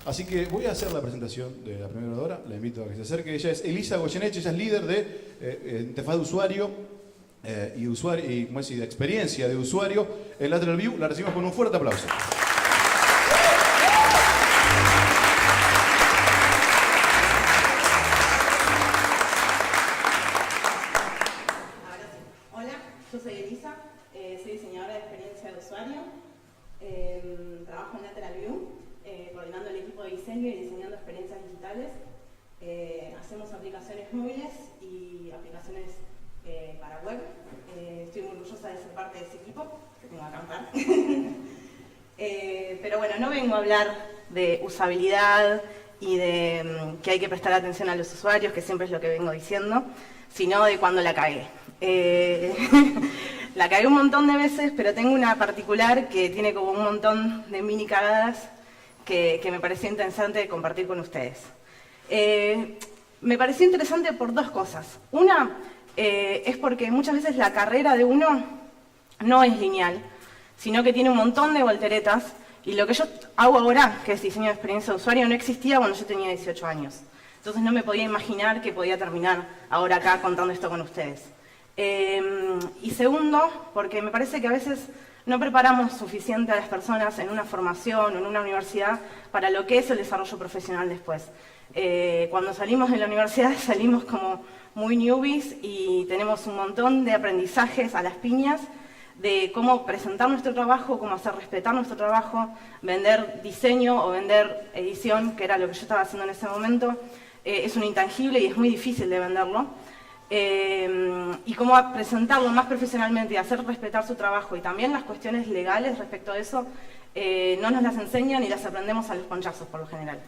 Así que voy a hacer la presentación de la primera oradora, la invito a que se acerque. Ella es Elisa Goyeneche, ella es líder de interfaz de usuario y de experiencia de usuario en Lateral View. La recibimos con un fuerte aplauso. Yo soy Elisa, soy diseñadora de experiencia de usuario, trabajo en Lateral View, coordinando el equipo de diseño y diseñando experiencias digitales. Hacemos aplicaciones móviles y aplicaciones para web. Estoy muy orgullosa de ser parte de ese equipo, que tengo acá un par. Pero bueno, no vengo a hablar de usabilidad y de que hay que prestar atención a los usuarios, que siempre es lo que vengo diciendo, sino de cuando la cagué. La cagué un montón de veces, pero tengo una particular que tiene como un montón de mini cagadas que me pareció interesante compartir con ustedes. Me pareció interesante por dos cosas. Una es porque muchas veces la carrera de uno no es lineal, sino que tiene un montón de volteretas, y lo que yo hago ahora, que es diseño de experiencia de usuario, no existía cuando yo tenía 18 años. Entonces no me podía imaginar que podía terminar ahora acá contando esto con ustedes. Y segundo, porque me parece que a veces no preparamos suficiente a las personas en una formación o en una universidad para lo que es el desarrollo profesional después. Cuando salimos de la universidad salimos como muy newbies y tenemos un montón de aprendizajes a las piñas de cómo presentar nuestro trabajo, cómo hacer respetar nuestro trabajo, vender diseño o vender edición, que era lo que yo estaba haciendo en ese momento. Es un intangible y es muy difícil de venderlo. Y cómo presentarlo más profesionalmente y hacer respetar su trabajo, y también las cuestiones legales respecto a eso, no nos las enseñan y las aprendemos a los ponchazos por lo general.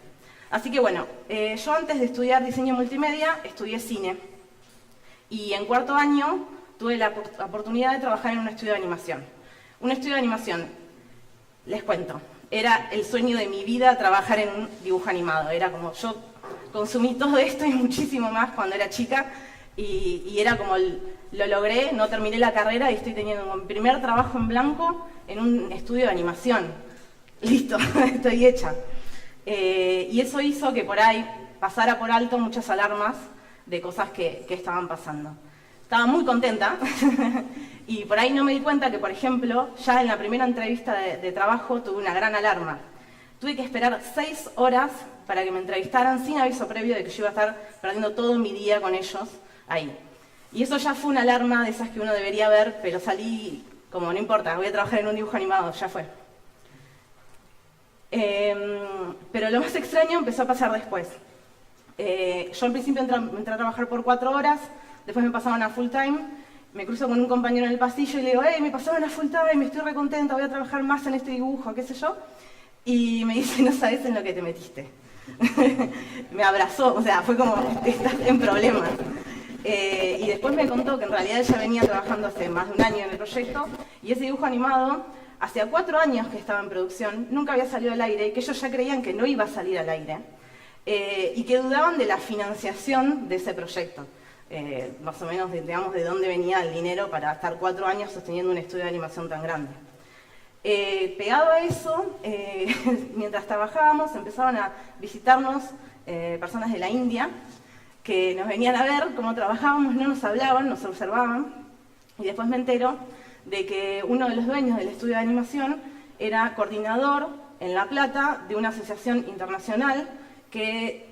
Así que bueno, yo antes de estudiar diseño multimedia estudié cine, y en cuarto año tuve la oportunidad de trabajar en un estudio de animación. Un estudio de animación, les cuento, era el sueño de mi vida trabajar en un dibujo animado. Era como, yo consumí todo esto y muchísimo más cuando era chica, y era como, lo logré, no terminé la carrera y estoy teniendo mi primer trabajo en blanco en un estudio de animación. Listo, estoy hecha. Y eso hizo que por ahí pasara por alto muchas alarmas de cosas que estaban pasando. Estaba muy contenta y por ahí no me di cuenta que, por ejemplo, ya en la primera entrevista de trabajo tuve una gran alarma. Tuve que esperar 6 horas para que me entrevistaran sin aviso previo de que yo iba a estar perdiendo todo mi día con ellos ahí. Y eso ya fue una alarma de esas que uno debería ver, pero salí como, no importa, voy a trabajar en un dibujo animado, ya fue. Pero lo más extraño empezó a pasar después. Yo al principio entré a trabajar por 4 horas, después me pasaban a full time, me cruzo con un compañero en el pasillo y le digo, hey, me pasaron a full time, estoy recontenta, voy a trabajar más en este dibujo, qué sé yo. Y me dice, no sabes en lo que te metiste. Me abrazó, o sea, fue como, estás en problemas. Y después me contó que en realidad ella venía trabajando hace más de un año en el proyecto, y ese dibujo animado, hacía 4 años que estaba en producción, nunca había salido al aire, que ellos ya creían que no iba a salir al aire, y que dudaban de la financiación de ese proyecto. Más o menos, digamos, de dónde venía el dinero para estar 4 años sosteniendo un estudio de animación tan grande. Pegado a eso, mientras trabajábamos, empezaban a visitarnos personas de la India, que nos venían a ver cómo trabajábamos, no nos hablaban, nos observaban, y después me entero de que uno de los dueños del estudio de animación era coordinador en La Plata de una asociación internacional que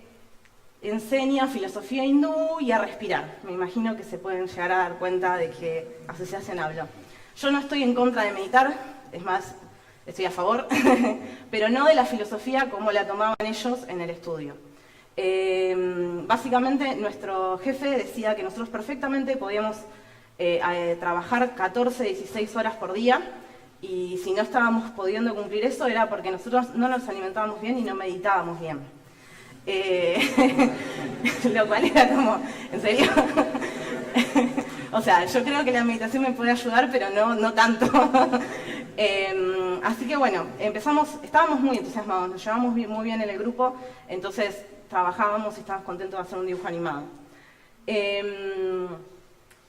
enseña filosofía hindú y a respirar. Me imagino que se pueden llegar a dar cuenta de qué asociación hablo. Yo no estoy en contra de meditar, es más, estoy a favor, pero no de la filosofía como la tomaban ellos en el estudio. Básicamente, nuestro jefe decía que nosotros perfectamente podíamos trabajar 14, 16 horas por día, y si no estábamos pudiendo cumplir eso era porque nosotros no nos alimentábamos bien y no meditábamos bien. Lo cual era como, ¿en serio? O sea, yo creo que la meditación me puede ayudar, pero no tanto. Así que bueno, estábamos muy entusiasmados, nos llevamos muy bien en el grupo, entonces trabajábamos y estábamos contentos de hacer un dibujo animado.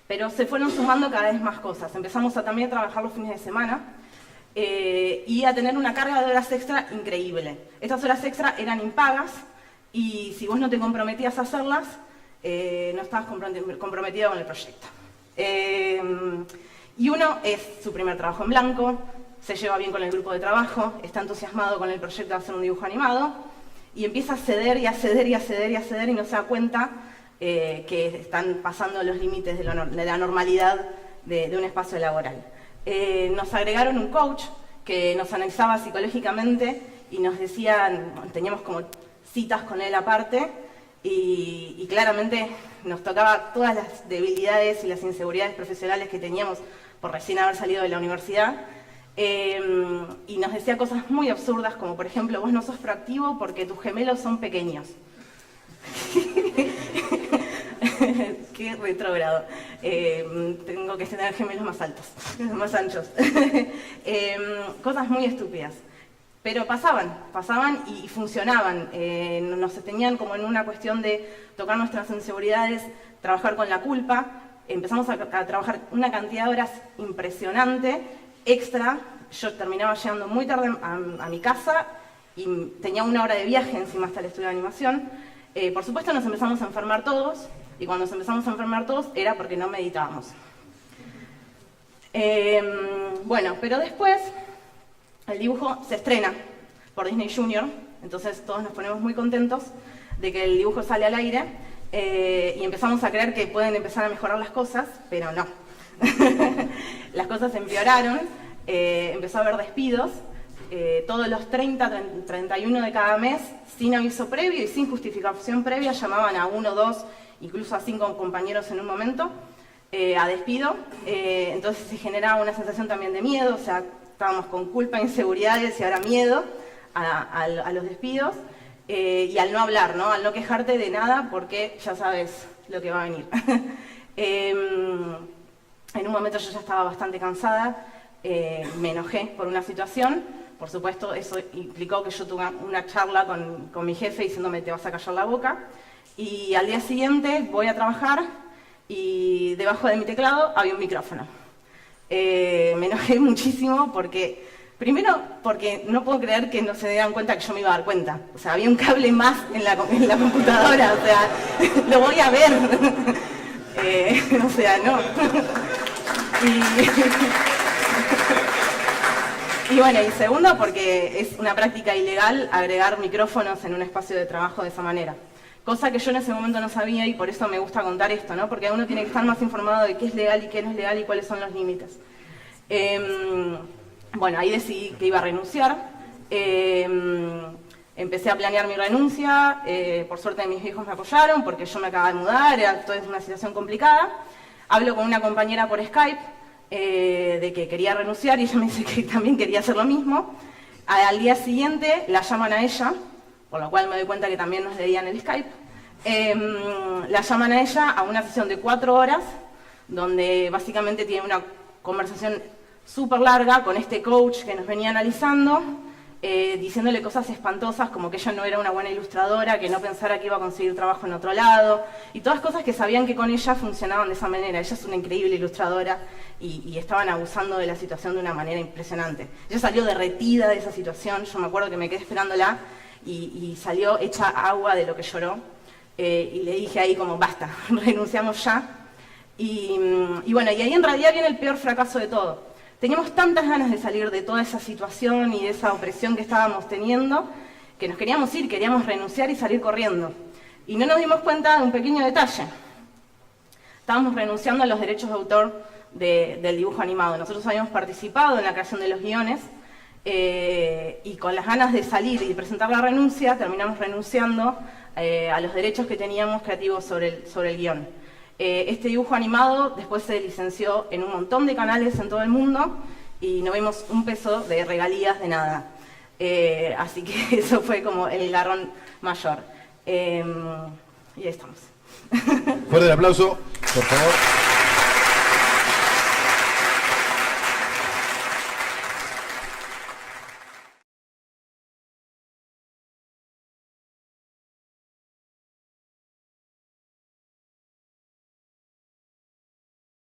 Pero se fueron sumando cada vez más cosas. Empezamos a también trabajar los fines de semana, y a tener una carga de horas extra increíble. Estas horas extra eran impagas y si vos no te comprometías a hacerlas, no estabas comprometido con el proyecto. Y uno es su primer trabajo en blanco, se lleva bien con el grupo de trabajo, está entusiasmado con el proyecto de hacer un dibujo animado y empieza a ceder y a ceder y a ceder y a ceder y no se da cuenta que están pasando los límites de la normalidad de un espacio laboral. Nos agregaron un coach que nos analizaba psicológicamente y nos decían, teníamos como citas con él aparte y claramente nos tocaba todas las debilidades y las inseguridades profesionales que teníamos por recién haber salido de la universidad. Y nos decía cosas muy absurdas, como por ejemplo, vos no sos proactivo porque tus gemelos son pequeños. Qué retrógrado. Tengo que tener gemelos más altos, más anchos. Cosas muy estúpidas. Pero pasaban y funcionaban. Nos tenían como en una cuestión de tocar nuestras inseguridades, trabajar con la culpa. Empezamos a trabajar una cantidad de horas impresionante, extra. Yo terminaba llegando muy tarde a mi casa y tenía 1 hora de viaje encima hasta el estudio de animación. Por supuesto nos empezamos a enfermar todos y cuando nos empezamos a enfermar todos era porque no meditábamos. Bueno, pero después el dibujo se estrena por Disney Junior, entonces todos nos ponemos muy contentos de que el dibujo sale al aire y empezamos a creer que pueden empezar a mejorar las cosas, pero no. Las cosas empeoraron, empezó a haber despidos, todos los 31 de cada mes, sin aviso previo y sin justificación previa, llamaban a 1, 2, incluso a 5 compañeros en un momento, a despido. Entonces se generaba una sensación también de miedo, o sea, estábamos con culpa, inseguridades y ahora miedo a los despidos. Y al no hablar, ¿no? Al no quejarte de nada porque ya sabes lo que va a venir. En un momento yo ya estaba bastante cansada, me enojé por una situación. Por supuesto, eso implicó que yo tuve una charla con mi jefe diciéndome te vas a callar la boca. Y al día siguiente voy a trabajar y debajo de mi teclado había un micrófono. Me enojé muchísimo porque, primero, porque no puedo creer que no se dieran cuenta que yo me iba a dar cuenta. O sea, había un cable más en la computadora, o sea, lo voy a ver. O sea, no. Y bueno, y segundo, porque es una práctica ilegal agregar micrófonos en un espacio de trabajo de esa manera. Cosa que yo en ese momento no sabía y por eso me gusta contar esto, ¿no? Porque uno tiene que estar más informado de qué es legal y qué no es legal y cuáles son los límites. Bueno, ahí decidí que iba a renunciar. Empecé a planear mi renuncia. Por suerte mis hijos me apoyaron porque yo me acababa de mudar, era toda una situación complicada. Hablo con una compañera por Skype de que quería renunciar y ella me dice que también quería hacer lo mismo. Al día siguiente la llaman a ella, por lo cual me doy cuenta que también nos leían el Skype. La llaman a ella a una sesión de 4 horas, donde básicamente tiene una conversación súper larga con este coach que nos venía analizando, diciéndole cosas espantosas como que ella no era una buena ilustradora, que no pensara que iba a conseguir trabajo en otro lado, y todas cosas que sabían que con ella funcionaban de esa manera. Ella es una increíble ilustradora y estaban abusando de la situación de una manera impresionante. Ella salió derretida de esa situación, yo me acuerdo que me quedé esperándola y salió hecha agua de lo que lloró. Y le dije ahí como, basta, renunciamos ya. Y bueno, y ahí en realidad viene el peor fracaso de todo. Teníamos tantas ganas de salir de toda esa situación y de esa opresión que estábamos teniendo, que nos queríamos ir, queríamos renunciar y salir corriendo. Y no nos dimos cuenta de un pequeño detalle. Estábamos renunciando a los derechos de autor del dibujo animado. Nosotros habíamos participado en la creación de los guiones, y con las ganas de salir y presentar la renuncia, terminamos renunciando a los derechos que teníamos creativos sobre el guión. Este dibujo animado después se licenció en un montón de canales en todo el mundo y no vimos un peso de regalías de nada. Así que eso fue como el garrón mayor. Y ahí estamos. Fuerte el aplauso, por favor.